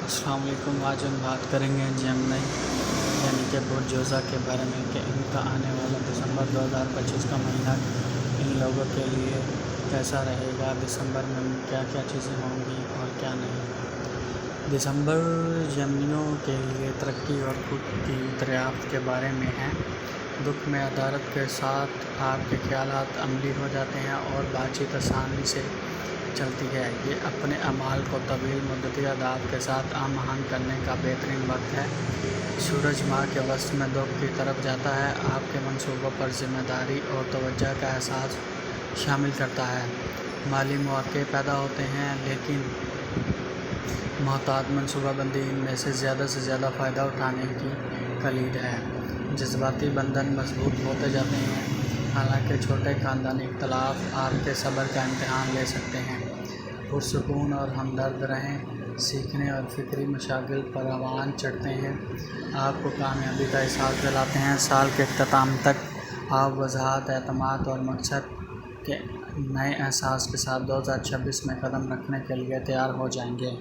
السلام علیکم۔ آج ہم بات کریں گے جیمنی یعنی کہ پرجوزہ کے بارے میں کہ ان کا آنے والا دسمبر 2025 کا مہینہ ان لوگوں کے لیے کیسا رہے گا، دسمبر میں کیا کیا چیزیں ہوں گی اور کیا نہیں۔ دسمبر جیمنیوں کے لیے ترقی اور خود کی دریافت کے بارے میں ہے۔ دکھ میں عدالت کے ساتھ آپ کے خیالات عملی ہو جاتے ہیں اور بات چیت آسانی سے چلتی ہے۔ یہ اپنے اعمال کو طویل مدتی اہداف کے ساتھ ہم آہنگ کرنے کا بہترین وقت ہے۔ سورج ماہ کے وسط میں دکھ کی طرف جاتا ہے، آپ کے منصوبوں پر ذمہ داری اور توجہ کا احساس شامل کرتا ہے۔ مالی مواقع پیدا ہوتے ہیں، لیکن محتاط منصوبہ بندی ان میں سے زیادہ فائدہ اٹھانے کی کلید ہے۔ جذباتی بندھن مضبوط ہوتے جاتے ہیں، حالانکہ چھوٹے خاندانی اختلاف آپ کے صبر کا امتحان لے سکتے ہیں۔ پرسکون اور ہمدرد رہیں، سیکھنے اور فکری مشاغل پر روان چڑھتے ہیں، آپ کو کامیابی کا احساس دلاتے ہیں۔ سال کے اختتام تک آپ وضاحت، اعتماد اور مقصد کے نئے احساس کے ساتھ 2026 میں قدم رکھنے کے لیے تیار ہو جائیں گے۔